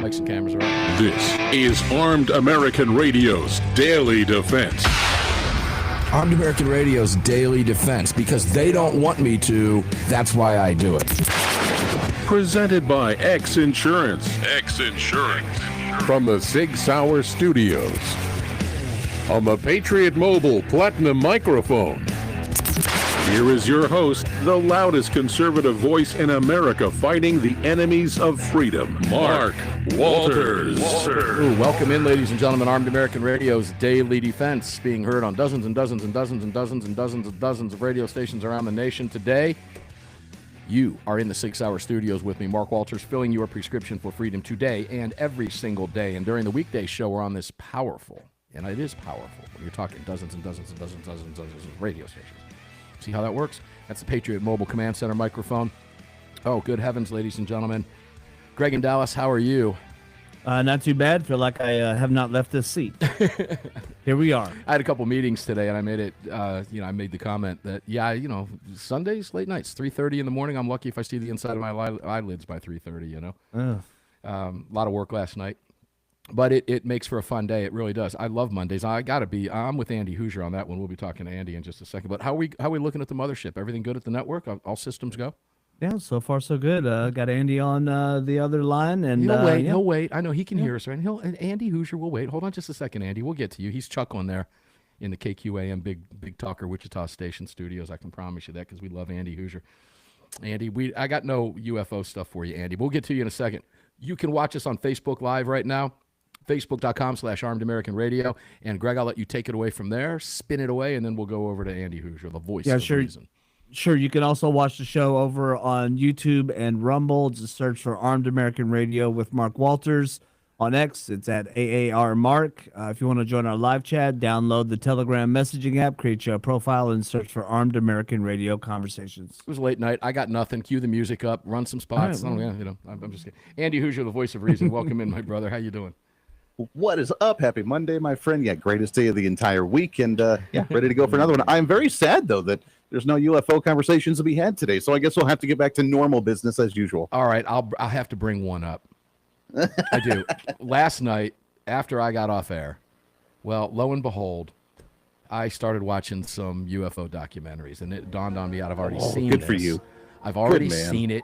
Mics and cameras are up. This is Armed American Radio's Daily Defense. Armed American Radio's Daily Defense. Because they don't want me to, that's why I do it. Presented by X Insurance. X Insurance. From the Sig Sauer Studios. On the Patriot Mobile Platinum Microphone. Here is your host, the loudest conservative voice in America fighting the enemies of freedom, Mark Walters. Ooh, welcome in, ladies and gentlemen. Armed American Radio's Daily Defense, being heard on dozens and dozens and dozens and dozens and dozens and dozens of radio stations around the nation. Today, you are in the 6 Hour Studios with me, Mark Walters, filling your prescription for freedom today and every single day. And during the weekday show, we're on this powerful, and it is powerful, when you're talking dozens and dozens and dozens and dozens and dozens of radio stations. See how that works? That's the Patriot Mobile Command Center microphone. Oh, good heavens, ladies and gentlemen. Greg in Dallas, how are you? Not too bad. Feel like I have not left this seat. Here we are. I had a couple meetings today, and I made it, I made the comment that, Sundays, late nights, 3:30 in the morning. I'm lucky if I see the inside of my eyelids by 3:30, A lot of work last night. But it makes for a fun day. It really does. I love Mondays. I'm with Andy Hoosier on that one. We'll be talking to Andy in just a second. But how are we looking at the mothership? Everything good at the network? All systems go? Yeah, so far so good. Got Andy on the other line, and he'll wait. I know he can hear us, right? And Andy Hoosier will wait. Hold on just a second, Andy. We'll get to you. He's chuckling there in the KQAM Big Talker Wichita Station studios. I can promise you that because we love Andy Hoosier. Andy, I got no UFO stuff for you, Andy. We'll get to you in a second. You can watch us on Facebook Live right now. Facebook.com/Armed American Radio. And Greg, I'll let you take it away from there, spin it away, and then we'll go over to Andy Hoosier, the voice of reason. Sure. You can also watch the show over on YouTube and Rumble. Just search for Armed American Radio with Mark Walters. On X, it's at AAR Mark. If you want to join our live chat, download the Telegram messaging app, create your profile, and search for Armed American Radio Conversations. It was late night. I got nothing. Cue the music up. Run some spots. Right, I'm just kidding. Andy Hoosier, the voice of reason. Welcome in, my brother. How you doing? What is up? Happy Monday, my friend. Yeah, greatest day of the entire week, and ready to go for another one. I'm very sad, though, that there's no UFO conversations to be had today, so I guess we'll have to get back to normal business as usual. All right, I'll have to bring one up. I do. Last night, after I got off air, well, lo and behold, I started watching some UFO documentaries, and it dawned on me I've already seen good this. for you. I've already seen it.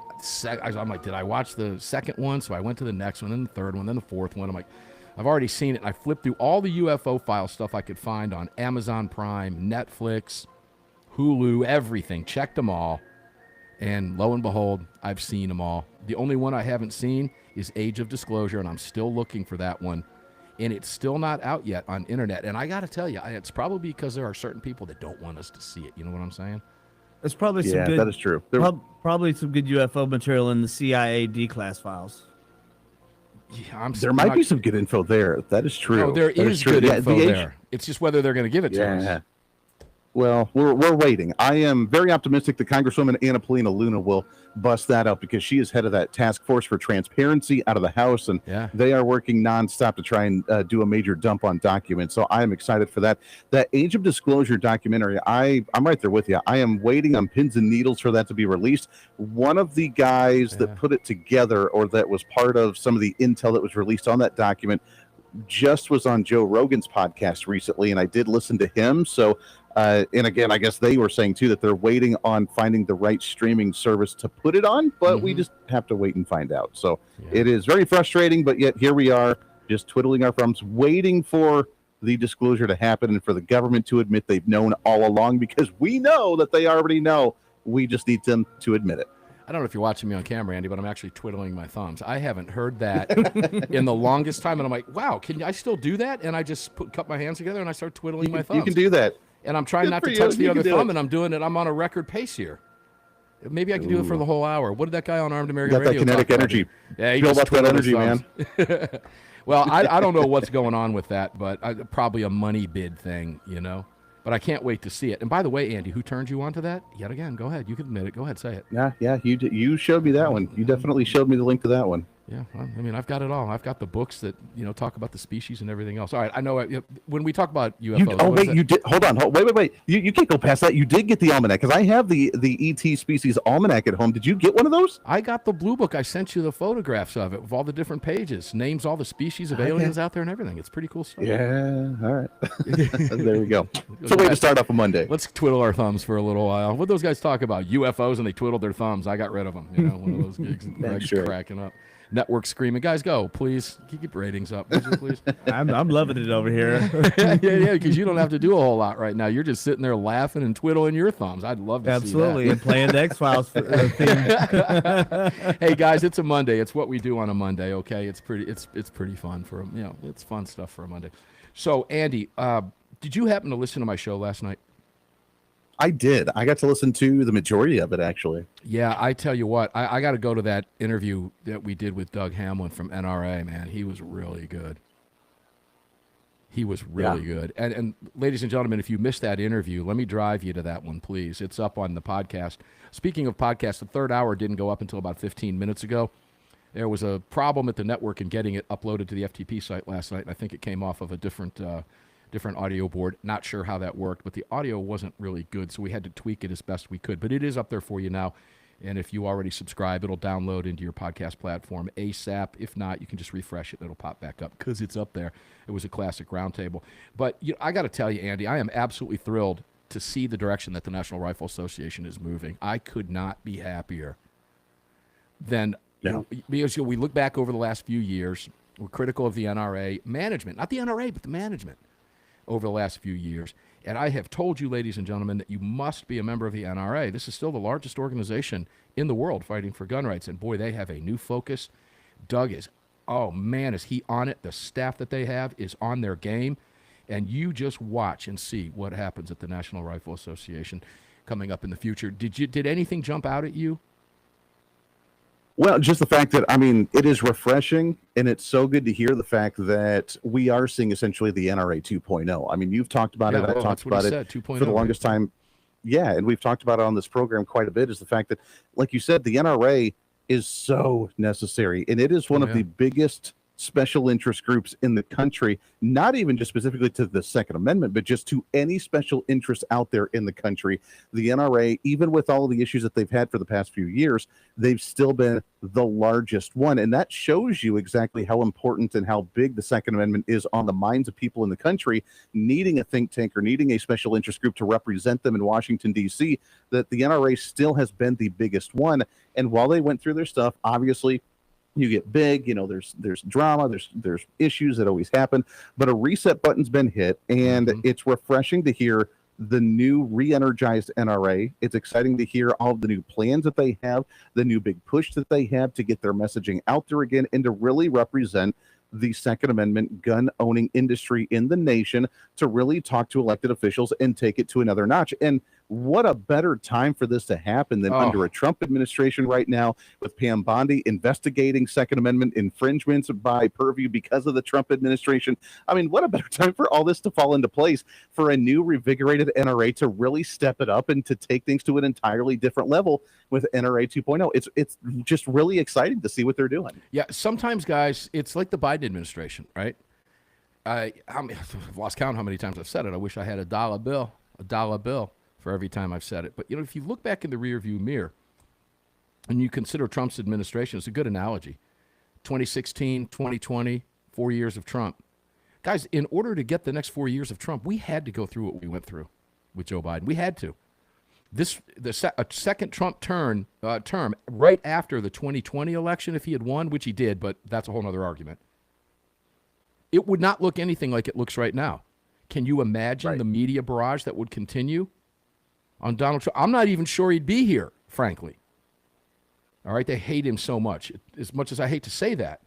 I'm like, did I watch the second one? So I went to the next one, then the third one, then the fourth one. I'm like, I've already seen it. I flipped through all the UFO file stuff I could find on Amazon Prime, Netflix, Hulu, everything. Checked them all. And lo and behold, I've seen them all. The only one I haven't seen is Age of Disclosure, and I'm still looking for that one. And it's still not out yet on internet. And I got to tell you, it's probably because there are certain people that don't want us to see it. You know what I'm saying? There's probably some good, that is true. Probably some good UFO material in the CIA D-class files. Yeah, there might be some good info there. That is true. No, there is good info there. It's just whether they're going to give it to us. Well, we're waiting. I am very optimistic that Congresswoman Anna Paulina Luna will bust that out because she is head of that task force for transparency out of the House, and they are working nonstop to try and do a major dump on documents. So I am excited for that. That Age of Disclosure documentary, I'm right there with you. I am waiting on pins and needles for that to be released. One of the guys that put it together, or that was part of some of the intel that was released on that document, just was on Joe Rogan's podcast recently, and I did listen to him. So and again, I guess they were saying too that they're waiting on finding the right streaming service to put it on, but we just have to wait and find out. So it is very frustrating, but yet here we are, just twiddling our thumbs, waiting for the disclosure to happen and for the government to admit they've known all along, because we know that they already know. We just need them to admit it. I don't know if you're watching me on camera, Andy, but I'm actually twiddling my thumbs. I haven't heard that in the longest time, and I'm like, wow, can I still do that? And I just cup my hands together and I start twiddling my thumbs. You can do that. And I'm trying not to touch the other thumb, and I'm doing it. I'm on a record pace here. Maybe I can do it for the whole hour. What did that guy on Armed American Radio that kinetic energy. Yeah, he feel just about that energy, man. Well, I don't know what's going on with that, but probably a money bid thing, But I can't wait to see it. And by the way, Andy, who turned you on to that? Yet again, go ahead. You can admit it. Go ahead, say it. Yeah. You showed me that one. You definitely showed me the link to that one. Yeah, well, I mean, I've got it all. I've got the books that talk about the species and everything else. All right, I know when we talk about UFOs. You did. Hold on. Wait. You can't go past that. You did get the almanac because I have the ET species almanac at home. Did you get one of those? I got the blue book. I sent you the photographs of it with all the different pages, names all the species of aliens out there and everything. It's pretty cool stuff. Yeah. All right. There we go. It's a way to start off a Monday. Let's twiddle our thumbs for a little while. What those guys talk about? UFOs, and they twiddled their thumbs. I got rid of them. One of those gigs. Greg's cracking up. Network screaming, guys, go, please. Keep ratings up, would you, please? I'm loving it over here. yeah, because you don't have to do a whole lot right now. You're just sitting there laughing and twiddling your thumbs. I'd love to see that. Absolutely, and playing the X-Files theme. Hey, guys, it's a Monday. It's what we do on a Monday, okay? It's pretty fun for, it's fun stuff for a Monday. So, Andy, did you happen to listen to my show last night? I did. I got to listen to the majority of it, actually. Yeah, I tell you what, I got to go to that interview that we did with Doug Hamlin from NRA, man. He was really good. He was really good. And ladies and gentlemen, if you missed that interview, let me drive you to that one, please. It's up on the podcast. Speaking of podcasts, the third hour didn't go up until about 15 minutes ago. There was a problem at the network in getting it uploaded to the FTP site last night, and I think it came off of a different audio board. Not sure how that worked, but the audio wasn't really good, so we had to tweak it as best we could. But it is up there for you now, and if you already subscribe, it'll download into your podcast platform ASAP. If not, you can just refresh it, and it'll pop back up because it's up there. It was a classic roundtable. But I got to tell you, Andy, I am absolutely thrilled to see the direction that the National Rifle Association is moving. I could not be happier than because we look back over the last few years. We're critical of the NRA management, not the NRA, but the management over the last few years. And I have told you, ladies and gentlemen, that you must be a member of the NRA. This is still the largest organization in the world fighting for gun rights. And boy, they have a new focus. Doug is, oh man, is he on it? The staff that they have is on their game. And you just watch and see what happens at the National Rifle Association coming up in the future. Did anything jump out at you? Well, just the fact that, I mean, it is refreshing, and it's so good to hear the fact that we are seeing essentially the NRA 2.0. I mean, you've talked about it. I've talked about it for the longest time. Yeah, and we've talked about it on this program quite a bit, is the fact that, like you said, the NRA is so necessary, and it is one of the biggest special interest groups in the country, not even just specifically to the Second Amendment, but just to any special interest out there in the country. The NRA, even with all of the issues that they've had for the past few years, they've still been the largest one. And that shows you exactly how important and how big the Second Amendment is on the minds of people in the country, needing a think tank or needing a special interest group to represent them in Washington, D.C., that the NRA still has been the biggest one. And while they went through their stuff, obviously, you get big, there's drama, there's issues that always happen, but a reset button's been hit, and it's refreshing to hear the new re-energized NRA. It's exciting to hear all of the new plans that they have, the new big push that they have to get their messaging out there again, and to really represent the Second Amendment gun-owning industry in the nation, to really talk to elected officials and take it to another notch. And what a better time for this to happen than under a Trump administration right now, with Pam Bondi investigating Second Amendment infringements by Purview because of the Trump administration. I mean, what a better time for all this to fall into place, for a new revigorated NRA to really step it up and to take things to an entirely different level with NRA 2.0. It's just really exciting to see what they're doing. Yeah, sometimes, guys, it's like the Biden administration, right? I've lost count how many times I've said it. I wish I had a dollar bill for every time I've said it. But, if you look back in the rearview mirror and you consider Trump's administration, it's a good analogy. 2016, 2020, 4 years of Trump. Guys, in order to get the next 4 years of Trump, we had to go through what we went through with Joe Biden. We had to. A second Trump term right after the 2020 election, if he had won, which he did, but that's a whole other argument, it would not look anything like it looks right now. Can you imagine the media barrage that would continue on Donald Trump? I'm not even sure he'd be here, frankly. All right, they hate him so much as I hate to say that.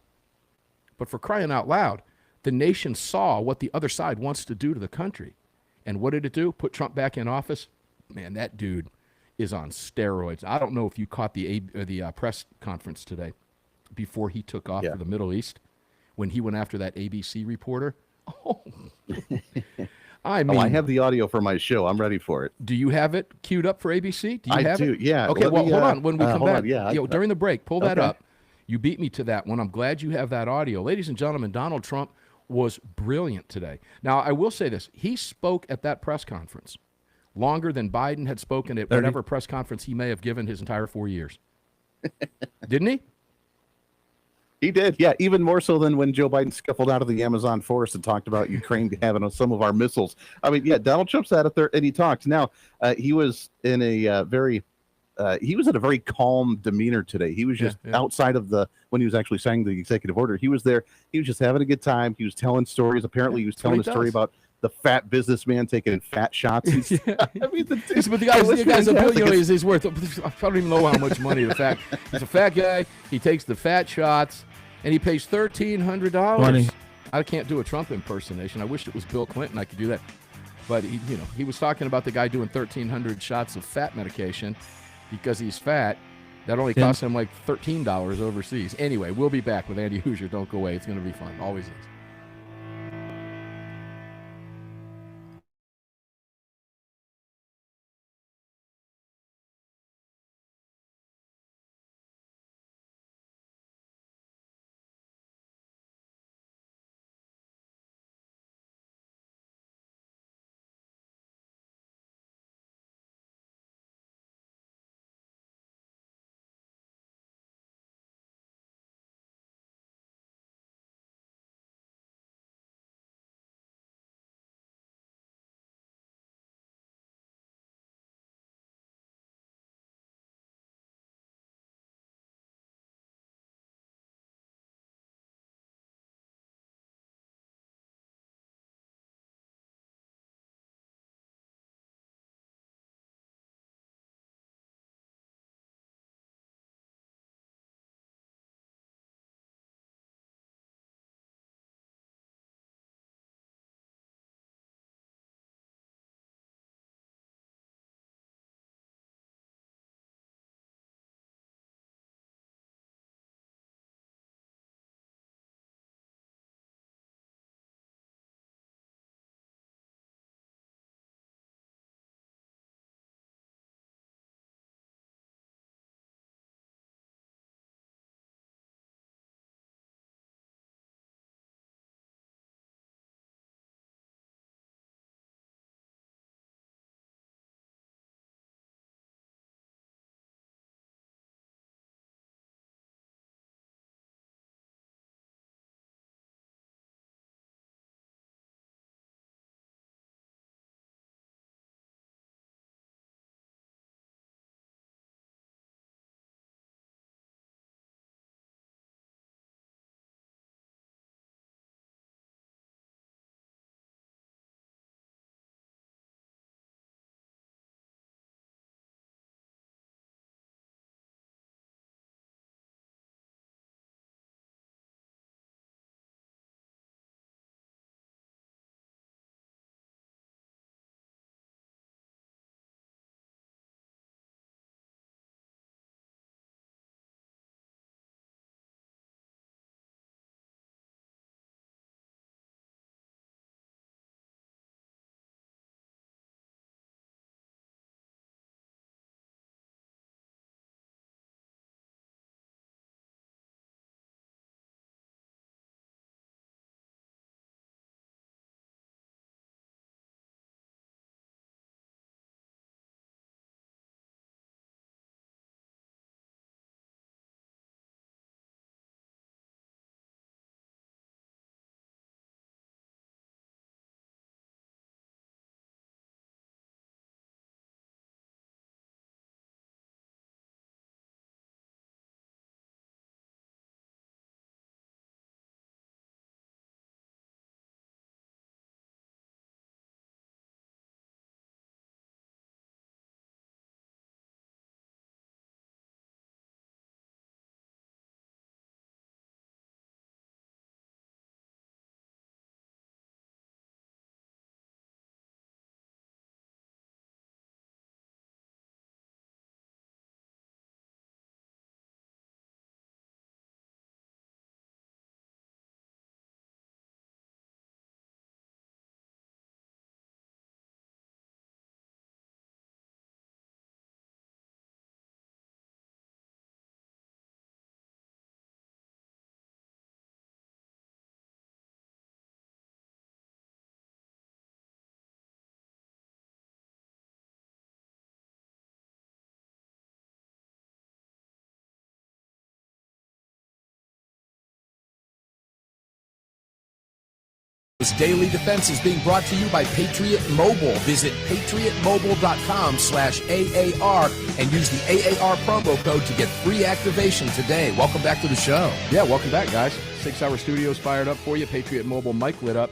But for crying out loud, the nation saw what the other side wants to do to the country. And what did it do? Put Trump back in office? Man, that dude is on steroids. I don't know if you caught the press conference today before he took off for the Middle East, when he went after that ABC reporter. Oh, I have the audio for my show. I'm ready for it. Do you have it queued up for ABC? Do you have it? Yeah. Okay, hold on. When we come back, during the break, pull that up. You beat me to that one. I'm glad you have that audio. Ladies and gentlemen, Donald Trump was brilliant today. Now, I will say this. He spoke at that press conference longer than Biden had spoken at whatever press conference he may have given his entire 4 years. Didn't he? He did, yeah, even more so than when Joe Biden scuffled out of the Amazon forest and talked about Ukraine having some of our missiles. I mean, yeah, Donald Trump sat up there and he talked. Now, he was in a he was at a very calm demeanor today. He was just outside of when he was actually signing the executive order. He was there. He was just having a good time. He was telling stories. Apparently, he was telling a story about the fat businessman taking fat shots. I mean, but the guy's a billionaire. He's worth, I don't even know how much money. He's a fat guy. He takes the fat shots, and he pays $1,300. I can't do a Trump impersonation. I wish it was Bill Clinton. I could do that. But he was talking about the guy doing 1,300 shots of fat medication because he's fat. That only costs him like $13 overseas. Anyway, we'll be back with Andy Hoosier. Don't go away. It's going to be fun. Always is. Radio's Daily Defense is being brought to you by Patriot Mobile. Visit patriotmobile.com/AAR and use the AAR promo code to get free activation today. Welcome back to the show. Yeah, welcome back, guys. 6 Hour Studios fired up for you. Patriot Mobile mic lit up.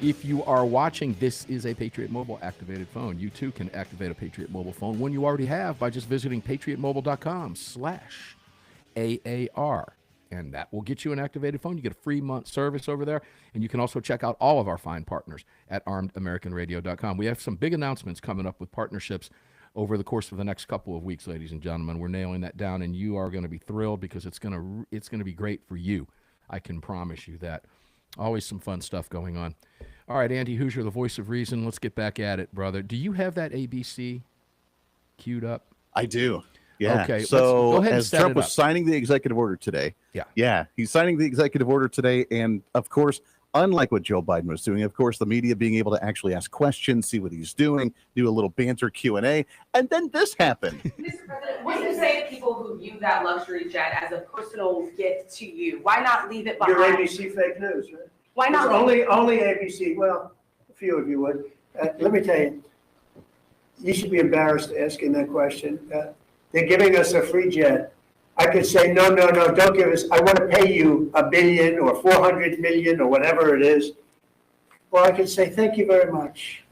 If you are watching, this is a Patriot Mobile activated phone. You too can activate a Patriot Mobile phone, one you already have, by just visiting patriotmobile.com/AAR. And that will get you an activated phone. You get a free month service over there. And you can also check out all of our fine partners at armedamericanradio.com. We have some big announcements coming up with partnerships over the course of the next couple of weeks, ladies and gentlemen. We're nailing that down, and you are going to be thrilled because it's going to be great for you. I can promise you that. Always some fun stuff going on. All right, Andy Hoosier, the voice of reason. Let's get back at it, brother. Do you have that ABC queued up? I do. Yeah. Okay. So go ahead as and Trump was signing the executive order today. Yeah. He's signing the executive order today. And of course, unlike what Joe Biden was doing, of course, the media being able to actually ask questions, see what he's doing, do a little banter Q&A. And then this happened. Mr. President, what do you say to people who view that luxury jet as a personal gift to you? Why not leave it behind? Your ABC fake news, right? Why not? Only ABC. Well, a few of you would. Let me tell you, you should be embarrassed asking that question. They're giving us a free jet. I could say, no, don't give us. I want to pay you $1 billion or 400 million or whatever it is. Or I could say, thank you very much.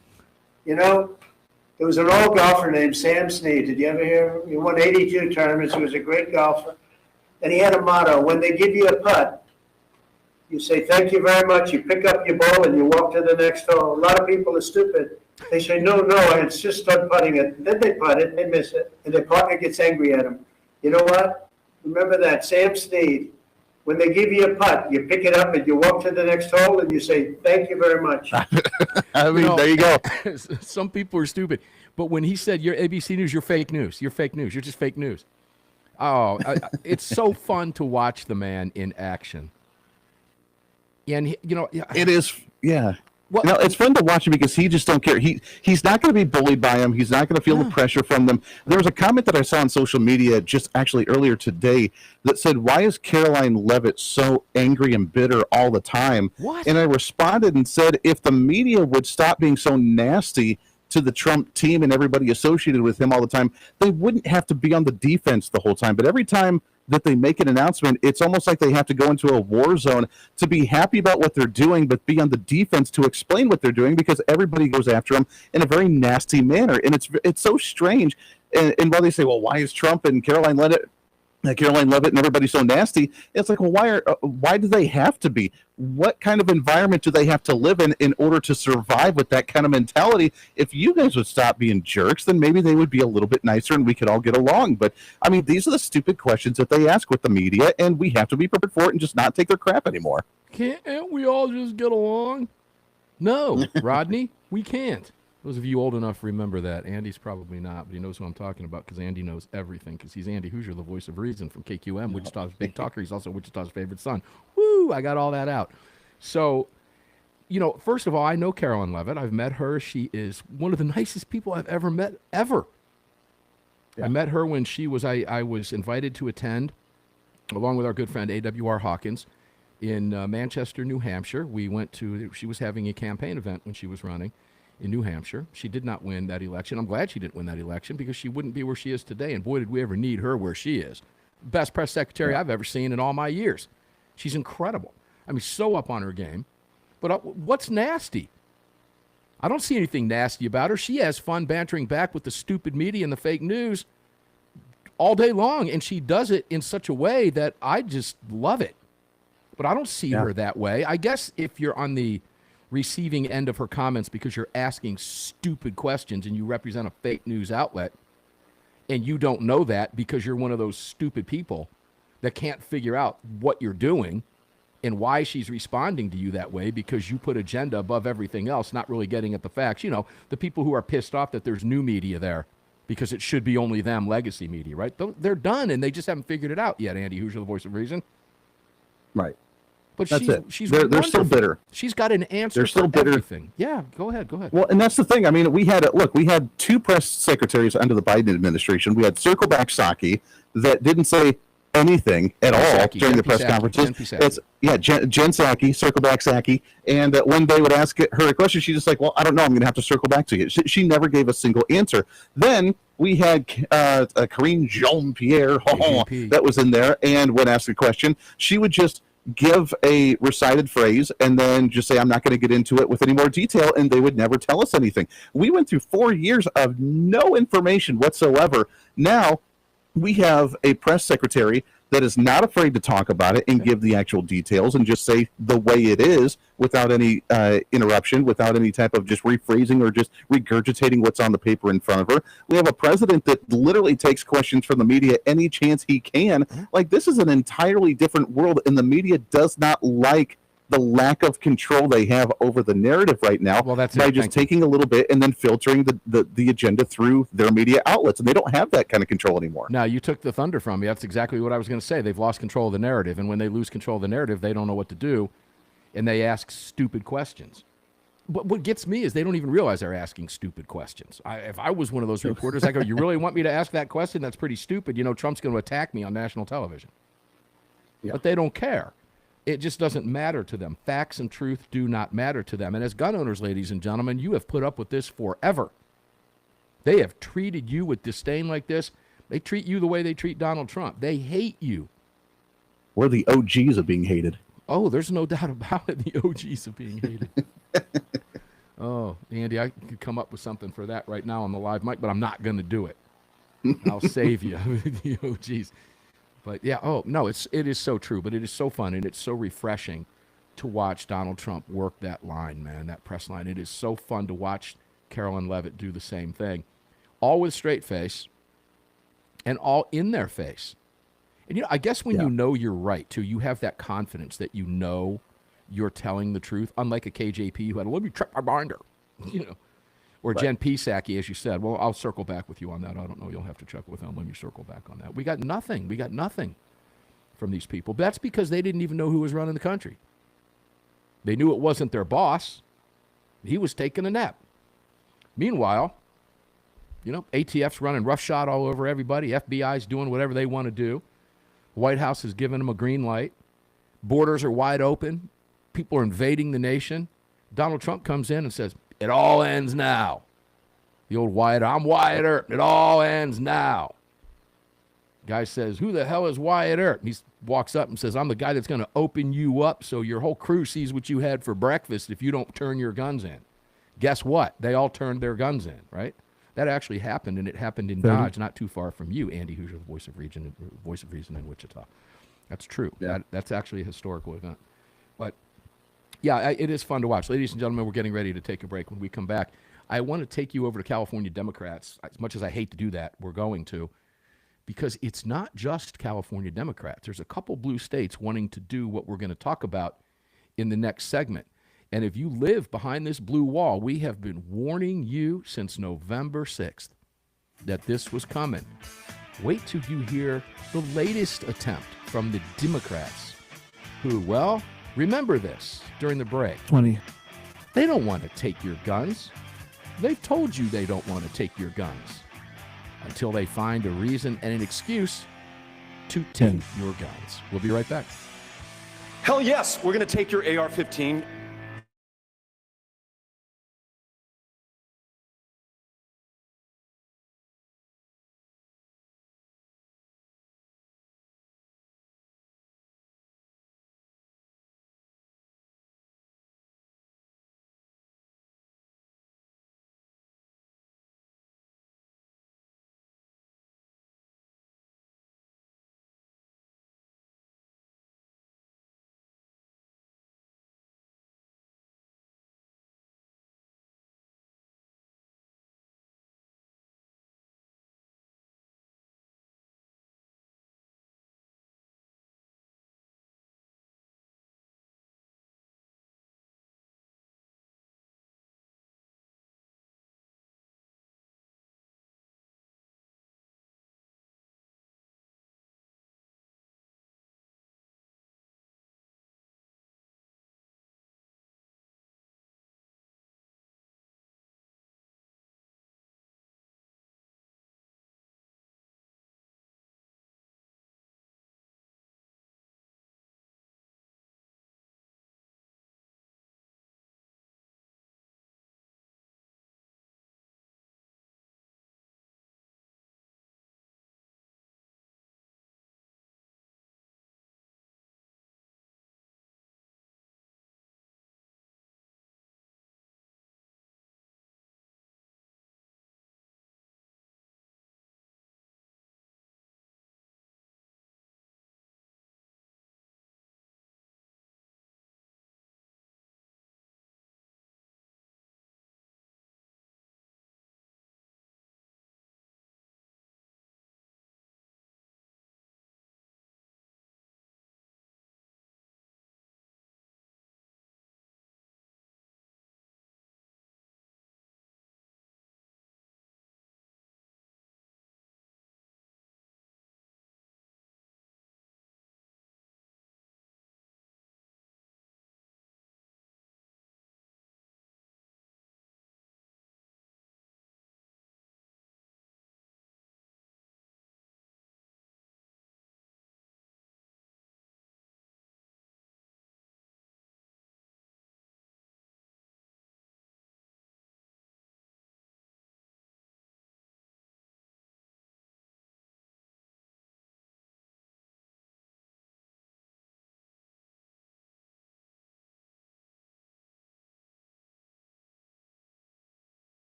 You know, there was an old golfer named Sam Snead. Did you ever hear him? He won 82 tournaments. He was a great golfer. And he had a motto: when they give you a putt, you say, thank you very much. You pick up your ball and you walk to the next hole. A lot of people are stupid. They say, no, it's just start putting it. Then they putt it, they miss it, and their partner gets angry at them. You know what? Remember that, Sam Snead. When they give you a putt, you pick it up and you walk to the next hole and you say, thank you very much. I mean, there you go. Some people are stupid. But when he said, you're ABC News, you're fake news. You're fake news. You're just fake news. Oh, it's so fun to watch the man in action. And, it is, yeah. Well, it's fun to watch him because he just don't care. He's not going to be bullied by him. He's not going to feel the pressure from them. There was a comment that I saw on social media just actually earlier today that said, why is Caroline Leavitt so angry and bitter all the time? What? And I responded and said, if the media would stop being so nasty to the Trump team and everybody associated with him all the time, they wouldn't have to be on the defense the whole time. But every time that they make an announcement, it's almost like they have to go into a war zone to be happy about what they're doing, but be on the defense to explain what they're doing because everybody goes after them in a very nasty manner. And it's so strange. And while they say, well, why is Trump and Caroline Leavitt and everybody so nasty? It's like, well, why do they have to be? What kind of environment do they have to live in order to survive with that kind of mentality? If you guys would stop being jerks, then maybe they would be a little bit nicer and we could all get along. But I mean, these are the stupid questions that they ask with the media, and we have to be prepared for it and just not take their crap anymore. Can't we all just get along? No, Rodney, we can't. Those of you old enough remember that. Andy's probably not, but he knows who I'm talking about because Andy knows everything because he's Andy Hoosier, the voice of reason from KQM, Wichita's big talker. He's also Wichita's favorite son. Woo, I got all that out. So, first of all, I know Caroline Leavitt. I've met her. She is one of the nicest people I've ever met, ever. Yeah. I met her when I was invited to attend, along with our good friend A.W.R. Hawkins, in Manchester, New Hampshire. She was having a campaign event when she was running in New Hampshire. She did not win that election. I'm glad she didn't win that election because she wouldn't be where she is today. And boy, did we ever need her where she is. Best press secretary I've ever seen in all my years. She's incredible. I mean, so up on her game. But what's nasty? I don't see anything nasty about her. She has fun bantering back with the stupid media and the fake news all day long. And she does it in such a way that I just love it. But I don't see her that way. I guess if you're on the receiving end of her comments because you're asking stupid questions and you represent a fake news outlet and you don't know that because you're one of those stupid people that can't figure out what you're doing and why she's responding to you that way because you put agenda above everything else, not really getting at the facts. The people who are pissed off that there's new media there because it should be only them, legacy media, right? They're done and they just haven't figured it out yet, Andy Hoosier, the voice of reason. Right. But she's they're still bitter. She's got an answer. They're still bitter. Everything. Yeah, go ahead. Well, and that's the thing. I mean, we had two press secretaries under the Biden administration. We had Circleback Psaki that didn't say, anything at all Psaki, during the Jen press Psaki, conferences. Jen Psaki. It's Jen Psaki, circle back Psaki, and when they would ask her a question, she's just like, "Well, I don't know. I'm going to have to circle back to you." She never gave a single answer. Then we had Karine Jean-Pierre that was in there, and when asked a question, she would just give a recited phrase and then just say, "I'm not going to get into it with any more detail," and they would never tell us anything. We went through 4 years of no information whatsoever. Now we have a press secretary that is not afraid to talk about it and give the actual details and just say the way it is without any interruption, without any type of just rephrasing or just regurgitating what's on the paper in front of her. We have a president that literally takes questions from the media any chance he can. Like, this is an entirely different world, and the media does not like the lack of control they have over the narrative right now by just taking a little bit and then filtering the agenda through their media outlets. And they don't have that kind of control anymore. Now, you took the thunder from me. That's exactly what I was going to say. They've lost control of the narrative. And when they lose control of the narrative, they don't know what to do. And they ask stupid questions. But what gets me is they don't even realize they're asking stupid questions. If I was one of those reporters, I go, "You really want me to ask that question? That's pretty stupid. You know, Trump's going to attack me on national television." Yeah. But they don't care. It just doesn't matter to them. Facts and truth do not matter to them. And as gun owners, ladies and gentlemen, you have put up with this forever. They have treated you with disdain like this. They treat you the way they treat Donald Trump. They hate you. We're the OGs of being hated. Oh, there's no doubt about it. The OGs of being hated. Oh, Andy, I could come up with something for that right now on the live mic, but I'm not going to do it. I'll save you. The OGs. But yeah, it is so true, but it is so fun and it's so refreshing to watch Donald Trump work that line, man, that press line. It is so fun to watch Carolyn Leavitt do the same thing, all with straight face and all in their face. And, you know, I guess when you know you're right, too, you have that confidence that you know you're telling the truth, unlike a KJP who had a let me trip my binder, you know. Or Jen Psaki, as you said. Well, I'll circle back with you on that. I don't know. You'll have to check with them when you circle back on that. We got nothing. We got nothing from these people. But that's because they didn't even know who was running the country. They knew it wasn't their boss. He was taking a nap. Meanwhile, you know, ATF's running roughshod all over everybody. FBI's doing whatever they want to do. The White House is giving them a green light. Borders are wide open. People are invading the nation. Donald Trump comes in and says, "It all ends now." The old Wyatt, "I'm Wyatt Earp. It all ends now." Guy says, "Who the hell is Wyatt Earp?" He walks up and says, "I'm the guy that's going to open you up so your whole crew sees what you had for breakfast if you don't turn your guns in." Guess what? They all turned their guns in, right? That actually happened, and it happened in Dodge, not too far from you, Andy, who's the voice of reason in Wichita. That's true. Yeah. That's actually a historical event. But yeah, it is fun to watch. Ladies and gentlemen, we're getting ready to take a break. When we come back, I want to take you over to California Democrats. As much as I hate to do that, we're going to, because it's not just California Democrats. There's a couple blue states wanting to do what we're going to talk about in the next segment. And if you live behind this blue wall, we have been warning you since November 6th that this was coming. Wait till you hear the latest attempt from the Democrats who, well, remember this during the break. 20. They don't want to take your guns. They've told you they don't want to take your guns until they find a reason and an excuse to take your guns. We'll be right back. Hell yes, we're going to take your AR-15.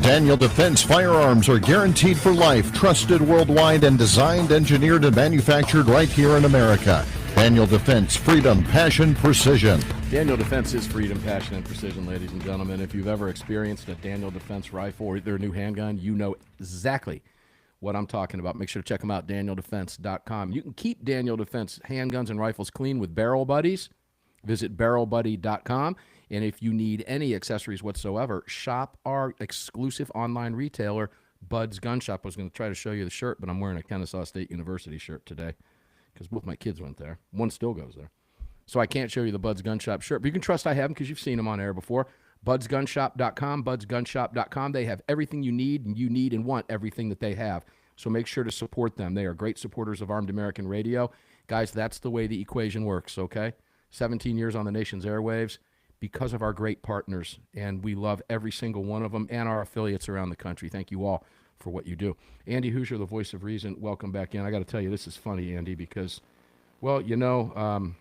Daniel Defense firearms are guaranteed for life, trusted worldwide, and designed, engineered, and manufactured right here in America. Daniel Defense, freedom, passion, precision. Daniel Defense is freedom, passion, and precision, ladies and gentlemen. If you've ever experienced a Daniel Defense rifle or their new handgun, you know exactly what I'm talking about. Make sure to check them out, DanielDefense.com. You can keep Daniel Defense handguns and rifles clean with Barrel Buddies. Visit BarrelBuddy.com. And if you need any accessories whatsoever, shop our exclusive online retailer, Bud's Gun Shop. I was going to try to show you the shirt, but I'm wearing a Kennesaw State University shirt today because both my kids went there. One still goes there. So I can't show you the Bud's Gun Shop shirt, but you can trust I have them because you've seen them on air before. BudsGunShop.com, BudsGunShop.com. They have everything you need and want everything that they have. So make sure to support them. They are great supporters of Armed American Radio. Guys, that's the way the equation works, okay? 17 years on the nation's airwaves because of our great partners, and we love every single one of them and our affiliates around the country. Thank you all for what you do. Andy Hoosier, the voice of reason, welcome back in. I got to tell you, this is funny, Andy, because, well, you know,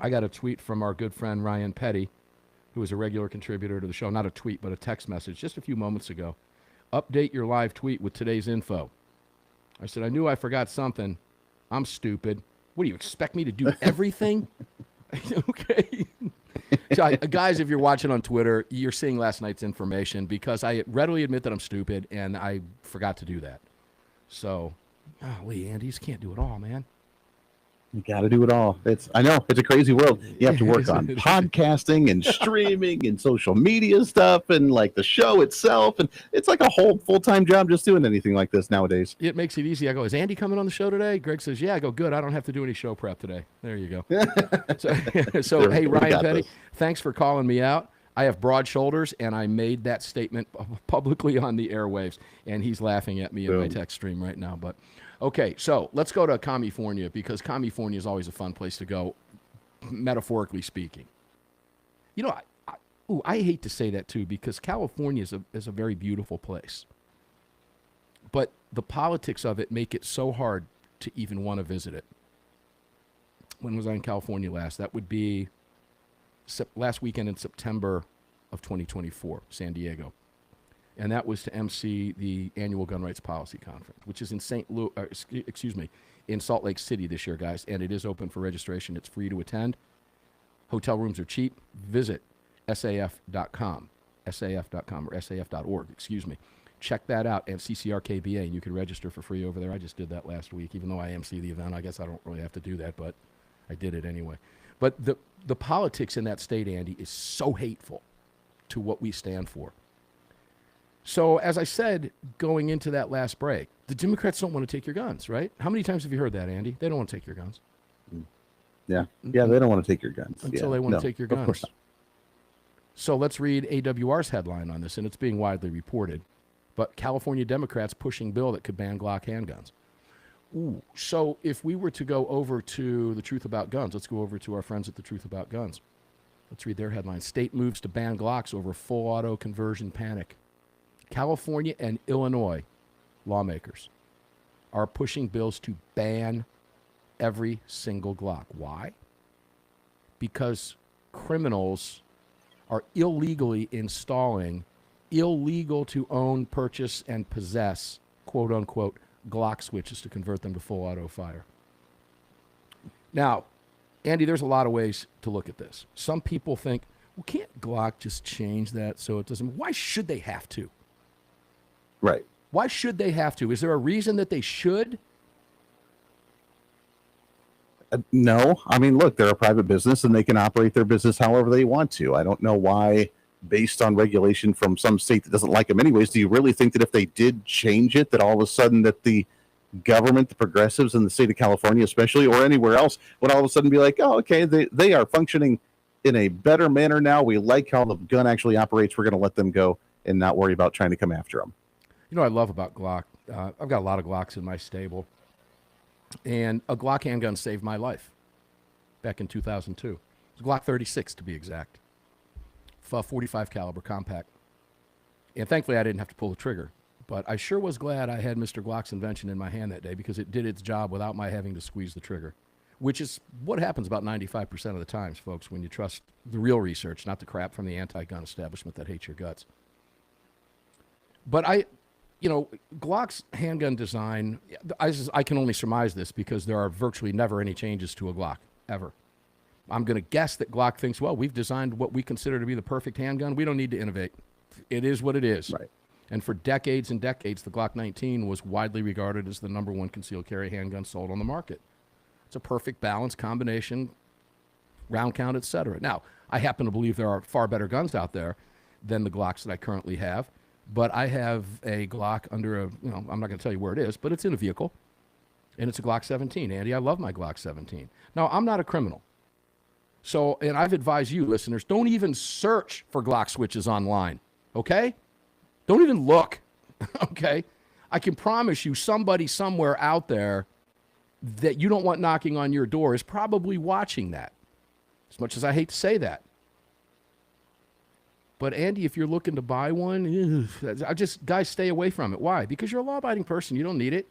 I got a tweet from our good friend Ryan Petty, who is a regular contributor to the show. Not a tweet, but a text message just a few moments ago. Update your live tweet with today's info. I said, I knew I forgot something. I'm stupid. What do you expect me to do everything? Okay. So, guys, if you're watching on Twitter, you're seeing last night's information because I readily admit that I'm stupid and I forgot to do that. So, golly, Andy, you just can't do it all, man. You got to do it all. I know it's a crazy world. You have to work on podcasting and streaming and social media stuff and like the show itself. And it's like a whole full-time job just doing anything like this nowadays. It makes it easy. I go, is Andy coming on the show today? Greg says, yeah. I go, good. I don't have to do any show prep today. There you go. So hey, Ryan Petty, thanks for calling me out. I have broad shoulders, and I made that statement publicly on the airwaves. And he's laughing at me in my text stream right now. But okay, so let's go to California because California is always a fun place to go, metaphorically speaking. You know, I hate to say that too because California is a very beautiful place. But the politics of it make it so hard to even want to visit it. When was I in California last? That would be last weekend in September of 2024, San Diego. And that was to MC the annual Gun Rights Policy Conference, which is in in Salt Lake City this year, guys. And it is open for registration. It's free to attend. Hotel rooms are cheap. Visit SAF.com, SAF.com or SAF.org, Check that out at CCRKBA, and you can register for free over there. I just did that last week, even though I MC the event. I guess I don't really have to do that, but I did it anyway. But the politics in that state, Andy, is so hateful to what we stand for. So, as I said, going into that last break, the Democrats don't want to take your guns, right? How many times have you heard that, Andy? They don't want to take your guns. Yeah, they don't want to take your guns. Until they want to take your guns. Of course not. So let's read AWR's headline on this, and it's being widely reported. But California Democrats pushing bill that could ban Glock handguns. Ooh, so if we were to go over to The Truth About Guns, let's go over to our friends at The Truth About Guns. Let's read their headline. State moves to ban Glocks over full auto conversion panic. California and Illinois lawmakers are pushing bills to ban every single Glock. Why? Because criminals are illegally installing illegal to own, purchase, and possess, quote unquote, Glock switches to convert them to full auto fire. Now, Andy, there's a lot of ways to look at this. Some people think, well, can't Glock just change that so it doesn't? Why should they have to? Right. Why should they have to? Is there a reason that they should? No. I mean, look, they're a private business and they can operate their business however they want to. I don't know why, based on regulation from some state that doesn't like them anyways, do you really think that if they did change it, that all of a sudden that the government, the progressives in the state of California especially, or anywhere else, would all of a sudden be like, oh, okay, they are functioning in a better manner now. We like how the gun actually operates. We're going to let them go and not worry about trying to come after them. You know what I love about Glock? I've got a lot of Glocks in my stable. And a Glock handgun saved my life back in 2002. It was a Glock 36 to be exact. 45 caliber compact. And thankfully I didn't have to pull the trigger. But I sure was glad I had Mr. Glock's invention in my hand that day because it did its job without my having to squeeze the trigger. Which is what happens about 95% of the times, folks, when you trust the real research, not the crap from the anti-gun establishment that hates your guts. But Glock's handgun design, I can only surmise this because there are virtually never any changes to a Glock, ever. I'm going to guess that Glock thinks, well, we've designed what we consider to be the perfect handgun. We don't need to innovate. It is what it is. Right. And for decades and decades, the Glock 19 was widely regarded as the number one concealed carry handgun sold on the market. It's a perfect balance, combination, round count, etc. Now, I happen to believe there are far better guns out there than the Glocks that I currently have. But I have a Glock under I'm not going to tell you where it is, but it's in a vehicle. And it's a Glock 17. Andy, I love my Glock 17. Now, I'm not a criminal. So, and I've advised you, listeners, don't even search for Glock switches online. Okay? Don't even look. Okay? I can promise you somebody somewhere out there that you don't want knocking on your door is probably watching that. As much as I hate to say that. But Andy, if you're looking to buy one, guys, stay away from it. Why? Because you're a law-abiding person. You don't need it.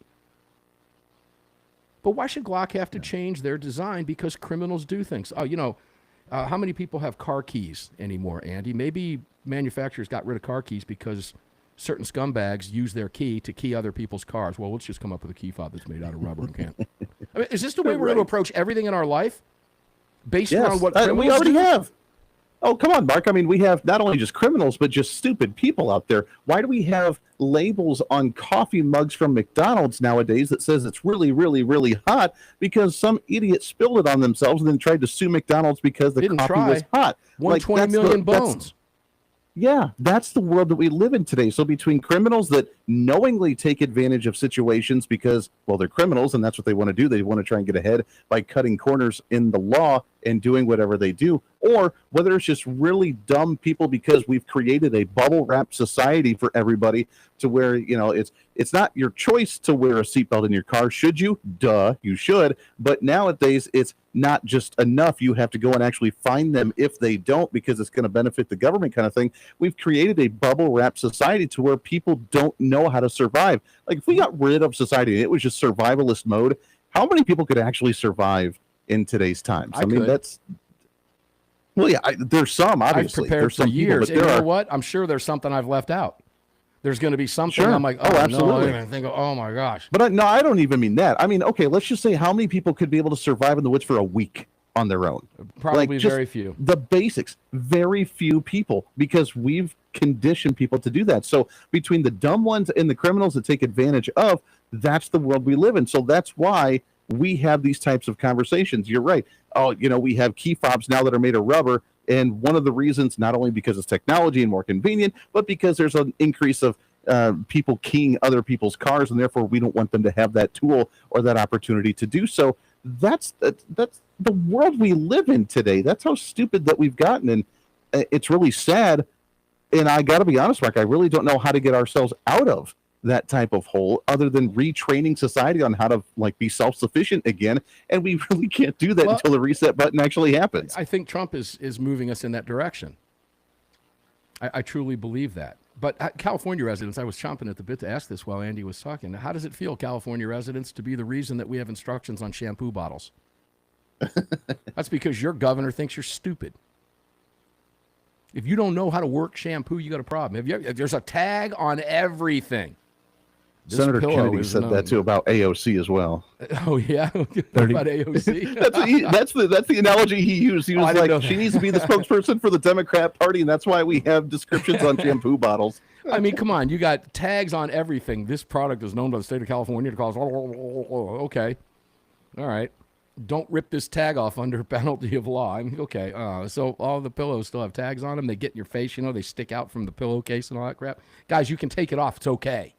But why should Glock have to change their design because criminals do things? Oh, how many people have car keys anymore, Andy? Maybe manufacturers got rid of car keys because certain scumbags use their key to key other people's cars. Well, let's just come up with a key fob that's made out of rubber and can't. I mean, is this the way we're going to approach everything in our life? Based on what criminals we already do? have. Oh, come on, Mark. I mean, we have not only just criminals, but just stupid people out there. Why do we have labels on coffee mugs from McDonald's nowadays that says it's really, really, really hot because some idiot spilled it on themselves and then tried to sue McDonald's because the coffee was hot? 120 million bones. Yeah, that's the world that we live in today. So between criminals that knowingly take advantage of situations because, well, they're criminals and that's what they want to do. They want to try and get ahead by cutting corners in the law and doing whatever they do. Or whether it's just really dumb people because we've created a bubble wrap society for everybody to where, it's not your choice to wear a seatbelt in your car. Should you? Duh, you should. But nowadays, it's not just enough. You have to go and actually find them if they don't because it's going to benefit the government kind of thing. We've created a bubble wrap society to where people don't know how to survive. Like if we got rid of society and it was just survivalist mode, how many people could actually survive in today's times? I mean, that's... Well, yeah, there's some, obviously. I've prepared there's some for years. People, and you know what? I'm sure there's something I've left out. There's going to be something I'm like, absolutely. No, I think, oh my gosh. But no, I don't even mean that. I mean, okay, let's just say how many people could be able to survive in the woods for a week on their own? Probably very few. The basics, very few people, because we've conditioned people to do that. So between the dumb ones and the criminals that take advantage of, that's the world we live in. So that's why we have these types of conversations. You're right. Oh, we have key fobs now that are made of rubber. And one of the reasons, not only because it's technology and more convenient, but because there's an increase of people keying other people's cars, and therefore we don't want them to have that tool or that opportunity to do so. That's the world we live in today. That's how stupid that we've gotten, and it's really sad. And I got to be honest, Mark, I really don't know how to get ourselves out of that type of hole other than retraining society on how to be self-sufficient again, and we really can't do that until the reset button actually happens. I think Trump is moving us in that direction. I truly believe that. But California residents, I was chomping at the bit to ask this while Andy was talking. How does it feel, California residents, to be the reason that we have instructions on shampoo bottles? That's because your governor thinks you're stupid. If you don't know how to work shampoo, you got a problem. There's a tag on everything. Senator Kennedy said that too about AOC as well. Oh yeah, about AOC. that's the analogy he used. He was like, she needs to be the spokesperson for the Democrat Party, and that's why we have descriptions on shampoo bottles. I mean, come on, you got tags on everything. This product is known by the state of California to cause. Okay, all right. Don't rip this tag off under penalty of law. I mean, okay. So all the pillows still have tags on them. They get in your face. They stick out from the pillowcase and all that crap. Guys, you can take it off. It's okay.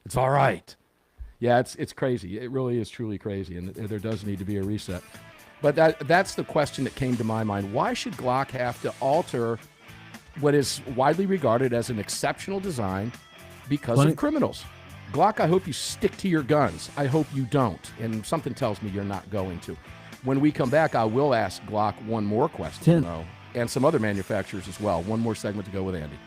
It's all right. Yeah, it's crazy. It really is truly crazy, and there does need to be a reset. But that's the question that came to my mind. Why should Glock have to alter what is widely regarded as an exceptional design because of criminals? Glock, I hope you stick to your guns. I hope you don't, and something tells me you're not going to. When we come back, I will ask Glock one more question, though, and some other manufacturers as well. One more segment to go with Andy.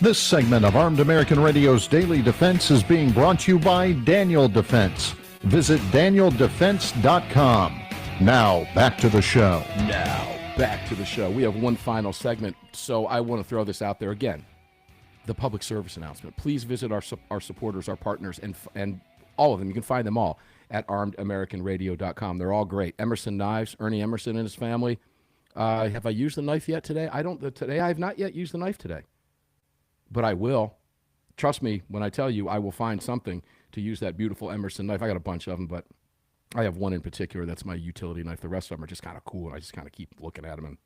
This segment of Armed American Radio's Daily Defense is being brought to you by Daniel Defense. Visit DanielDefense.com. Now, back to the show. We have one final segment, so I want to throw this out there again. The public service announcement. Please visit our supporters, our partners, and all of them. You can find them all at armedamericanradio.com. They're all great. Emerson Knives, Ernie Emerson and his family. Have I used the knife yet today? I have not yet used the knife today. But I will. Trust me when I tell you I will find something to use that beautiful Emerson knife. I got a bunch of them, but I have one in particular that's my utility knife. The rest of them are just kind of cool, and I just kind of keep looking at them.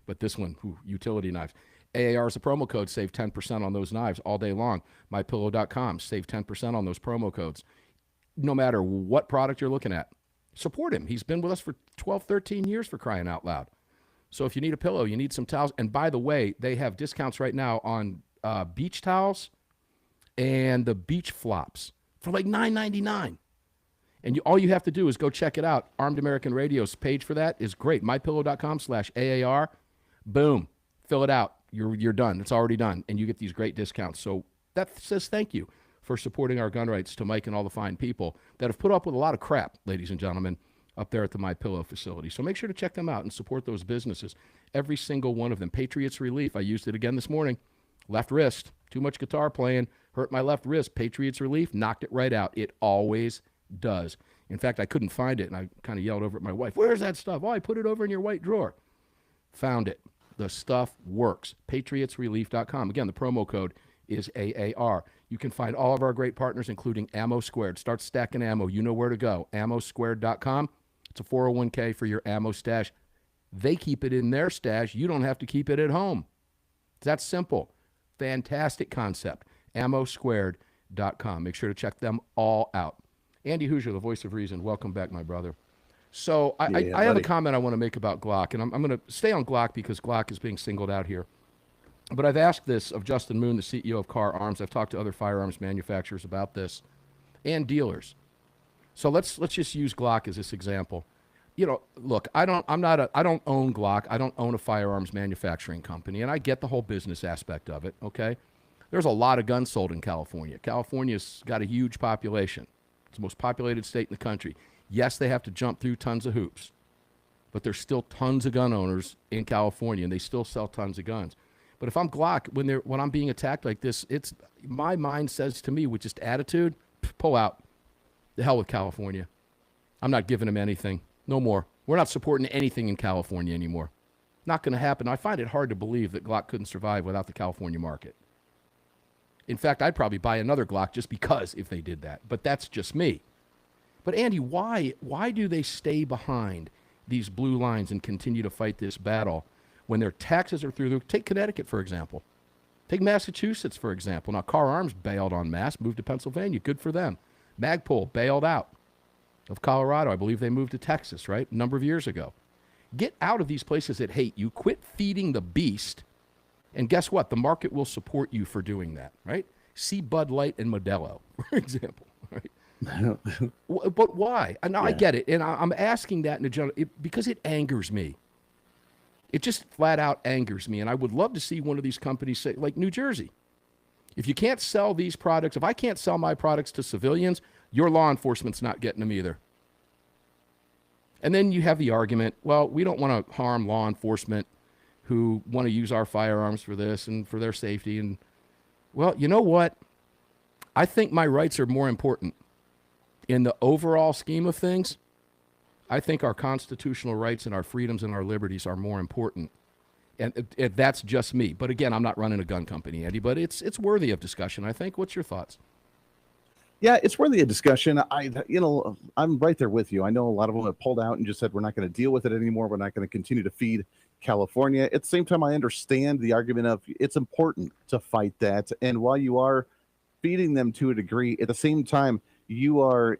But this one, utility knife. AAR is a promo code. Save 10% on those knives all day long. MyPillow.com. Save 10% on those promo codes. No matter what product you're looking at, support him. He's been with us for 12, 13 years, for crying out loud. So if you need a pillow, you need some towels. And by the way, they have discounts right now on beach towels and the beach flops for like $9.99. And all you have to do is go check it out. Armed American Radio's page for that is great. MyPillow.com/AAR. Boom. Fill it out. You're done. It's already done. And you get these great discounts. So that says thank you for supporting our gun rights to Mike and all the fine people that have put up with a lot of crap, ladies and gentlemen, up there at the MyPillow facility. So make sure to check them out and support those businesses. Every single one of them. Patriots Relief. I used it again this morning. Left wrist. Too much guitar playing. Hurt my left wrist. Patriots Relief. Knocked it right out. It always does. In fact, I couldn't find it, and I kind of yelled over at my wife, "Where's that stuff?" "Oh, I put it over in your white drawer." Found it. The stuff works. PatriotsRelief.com. Again, the promo code is AAR. You can find all of our great partners, including Ammo Squared. Start stacking ammo. You know where to go. AmmoSquared.com. It's a 401k for your ammo stash. They keep it in their stash. You don't have to keep it at home. It's that simple. Fantastic concept. AmmoSquared.com. Make sure to check them all out. Andy Hoosier, the voice of reason. Welcome back, my brother. So I have a comment I want to make about Glock, and I'm going to stay on Glock because Glock is being singled out here. But I've asked this of Justin Moon, the CEO of Car Arms. I've talked to other firearms manufacturers about this and dealers. So let's just use Glock as this example. You know, look, I don't own Glock. I don't own a firearms manufacturing company, and I get the whole business aspect of it, okay? There's a lot of guns sold in California. California's got a huge population. It's the most populated state in the country. Yes, they have to jump through tons of hoops, but there's still tons of gun owners in California, and they still sell tons of guns. But if I'm Glock, when I'm being attacked like this, it's my mind says to me with just attitude, pull out. The hell with California. I'm not giving them anything. No more. We're not supporting anything in California anymore. Not going to happen. I find it hard to believe that Glock couldn't survive without the California market. In fact, I'd probably buy another Glock just because if they did that. But that's just me. But Andy, why do they stay behind these blue lines and continue to fight this battle when their taxes are through? Take Connecticut, for example. Take Massachusetts, for example. Now, Car Arms bailed on Mass, moved to Pennsylvania. Good for them. Magpul bailed out of Colorado. I believe they moved to Texas, right? A number of years ago. Get out of these places that hate you. Quit feeding the beast. And guess what? The market will support you for doing that, right? See Bud Light and Modelo, for example, right? But why? Now, I get it. And I'm asking that in a general, because it angers me. It just flat out angers me. And I would love to see one of these companies say, like New Jersey, if you can't sell these products, if I can't sell my products to civilians, your law enforcement's not getting them either. And then you have the argument, well, we don't want to harm law enforcement who want to use our firearms for this and for their safety. And, well, you know what? I think my rights are more important. In the overall scheme of things, I think our constitutional rights and our freedoms and our liberties are more important. And that's just me. But again, I'm not running a gun company, Andy, but it's worthy of discussion, I think. What's your thoughts? Yeah, it's worthy of discussion. I'm right there with you. I know a lot of them have pulled out and just said, we're not going to deal with it anymore. We're not going to continue to feed California. At the same time, I understand the argument of it's important to fight that. And while you are feeding them to a degree, at the same time, you're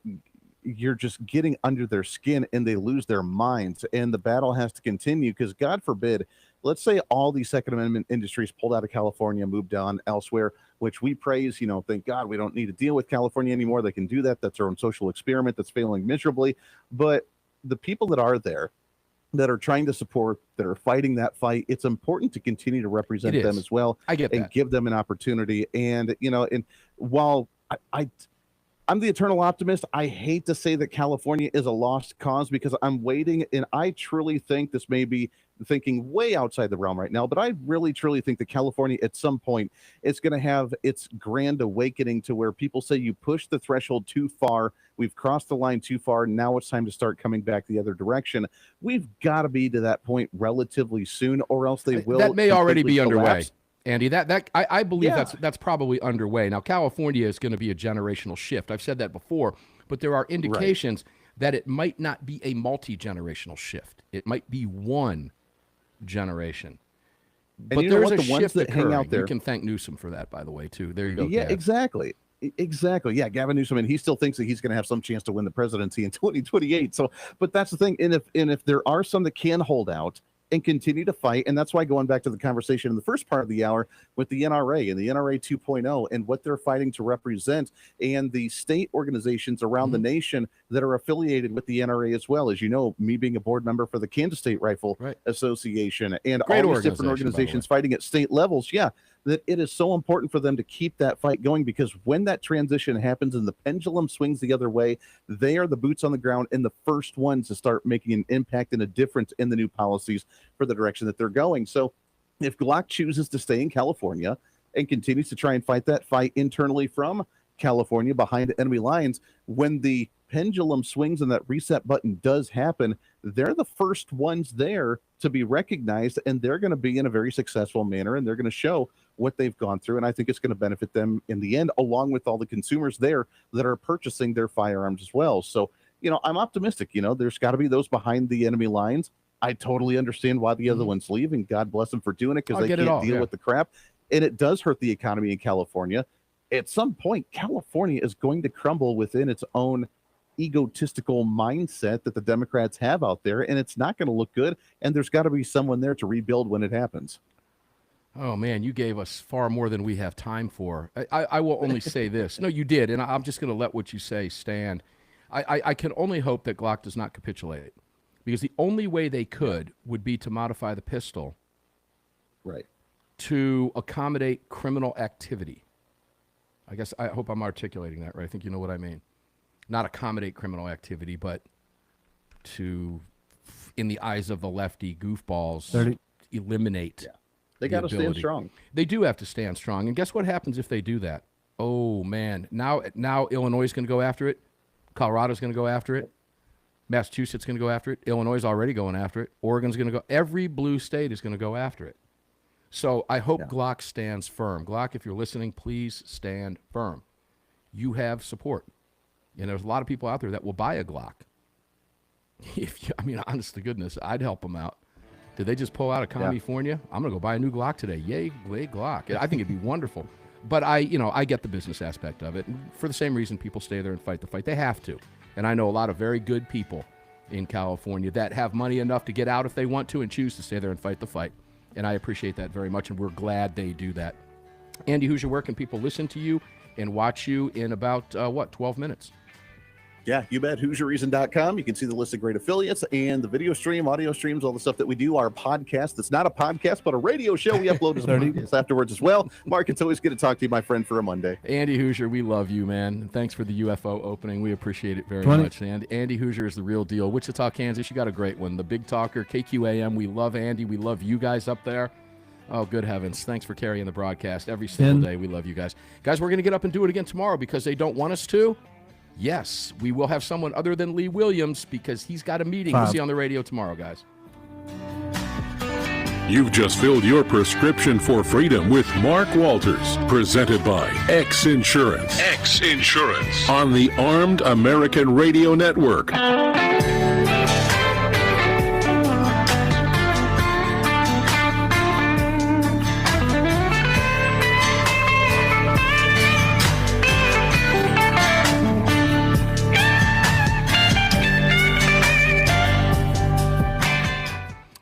just getting under their skin and they lose their minds. And the battle has to continue because God forbid, let's say all these Second Amendment industries pulled out of California, moved on elsewhere, which we praise, thank God we don't need to deal with California anymore. They can do that. That's their own social experiment that's failing miserably. But the people that are there, that are trying to support, that are fighting that fight, it's important to continue to represent them as well. I get and that. Give them an opportunity. And, and while I'm the eternal optimist, I hate to say that California is a lost cause because I'm waiting, and I truly think this may be thinking way outside the realm right now, but I really truly think that California at some point is going to have its grand awakening to where people say you push the threshold too far, we've crossed the line too far, now it's time to start coming back the other direction. We've got to be to that point relatively soon, or else they will. That may already be collapse. underway. Andy, I believe that's probably underway. Now, California is going to be a generational shift. I've said that before, but there are indications that it might not be a multi-generational shift. It might be one generation. But there's a shift that hang out there. You can thank Newsom for that, by the way, too. There you go. Yeah, Gav. Exactly. Yeah, Gavin Newsom, and he still thinks that he's going to have some chance to win the presidency in 2028. So, but that's the thing. And if there are some that can hold out and continue to fight, and that's why going back to the conversation in the first part of the hour with the NRA and the NRA 2.0 and what they're fighting to represent, and the state organizations around the nation that are affiliated with the NRA as well. As you know, me being a board member for the Kansas State Rifle Association, and Great all these different organizations fighting at state levels, that it is so important for them to keep that fight going, because when that transition happens and the pendulum swings the other way, they are the boots on the ground and the first ones to start making an impact and a difference in the new policies for the direction that they're going. So if Glock chooses to stay in California and continues to try and fight that fight internally from California behind enemy lines, when the pendulum swings and that reset button does happen, they're the first ones there to be recognized, and they're going to be in a very successful manner, and they're going to show what they've gone through. And I think it's going to benefit them in the end, along with all the consumers there that are purchasing their firearms as well. So, I'm optimistic. There's got to be those behind the enemy lines. I totally understand why the other ones leave, and God bless them for doing it, because they can't deal with the crap. And it does hurt the economy in California. At some point, California is going to crumble within its own egotistical mindset that the Democrats have out there, and it's not going to look good. And there's got to be someone there to rebuild when it happens. Oh, man, you gave us far more than we have time for. I will only say this. No, you did, and I'm just going to let what you say stand. I can only hope that Glock does not capitulate, because the only way they could would be to modify the pistol to accommodate criminal activity. I hope I'm articulating that right. I think you know what I mean. Not accommodate criminal activity, but to, in the eyes of the lefty goofballs, eliminate. Yeah. They got to stand strong. They do have to stand strong. And guess what happens if they do that? Oh, man. Now Illinois is going to go after it. Colorado's going to go after it. Massachusetts is going to go after it. Illinois is already going after it. Oregon's going to go. Every blue state is going to go after it. So I hope Glock stands firm. Glock, if you're listening, please stand firm. You have support. And there's a lot of people out there that will buy a Glock. Honest to goodness, I'd help them out. Did they just pull out of California? I'm going to go buy a new Glock today. Yay, Glock. I think it'd be wonderful. But I get the business aspect of it. And for the same reason people stay there and fight the fight. They have to. And I know a lot of very good people in California that have money enough to get out if they want to and choose to stay there and fight the fight. And I appreciate that very much, and we're glad they do that. Andy Hoosier, where can people listen to you and watch you in about, 12 minutes? Yeah, you bet. HoosierReason.com. You can see the list of great affiliates and the video stream, audio streams, all the stuff that we do. Our podcast that's not a podcast, but a radio show we upload as a podcast afterwards as well. Mark, it's always good to talk to you, my friend, for a Monday. Andy Hoosier, we love you, man. Thanks for the UFO opening. We appreciate it very much. And Andy Hoosier is the real deal. Wichita, Kansas, you got a great one. The Big Talker, KQAM. We love Andy. We love you guys up there. Oh, good heavens. Thanks for carrying the broadcast every single day. We love you guys. Guys, we're going to get up and do it again tomorrow because they don't want us to. Yes, we will have someone other than Lee Williams because he's got a meeting. We'll see you on the radio tomorrow, guys. You've just filled your prescription for freedom with Mark Walters, presented by X Insurance. X Insurance on the Armed American Radio Network.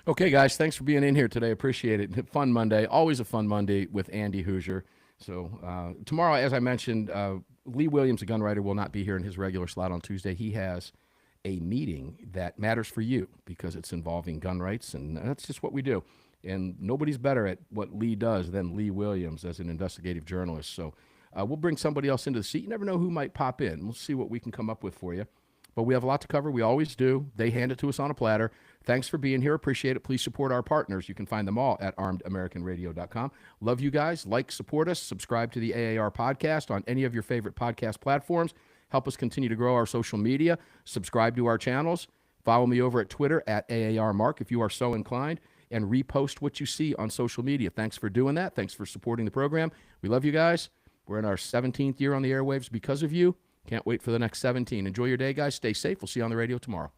Okay, guys, thanks for being in here today. Appreciate it. Fun Monday. Always a fun Monday with Andy Hoosier. So tomorrow, as I mentioned, Lee Williams, a gun writer, will not be here in his regular slot on Tuesday. He has a meeting that matters for you because it's involving gun rights, and that's just what we do. And nobody's better at what Lee does than Lee Williams as an investigative journalist. So we'll bring somebody else into the seat. You never know who might pop in. We'll see what we can come up with for you. But we have a lot to cover. We always do. They hand it to us on a platter. Thanks for being here. Appreciate it. Please support our partners. You can find them all at armedamericanradio.com. Love you guys. Like, support us. Subscribe to the AAR podcast on any of your favorite podcast platforms. Help us continue to grow our social media. Subscribe to our channels. Follow me over at Twitter at AARMark if you are so inclined. And repost what you see on social media. Thanks for doing that. Thanks for supporting the program. We love you guys. We're in our 17th year on the airwaves because of you. Can't wait for the next 17. Enjoy your day, guys. Stay safe. We'll see you on the radio tomorrow.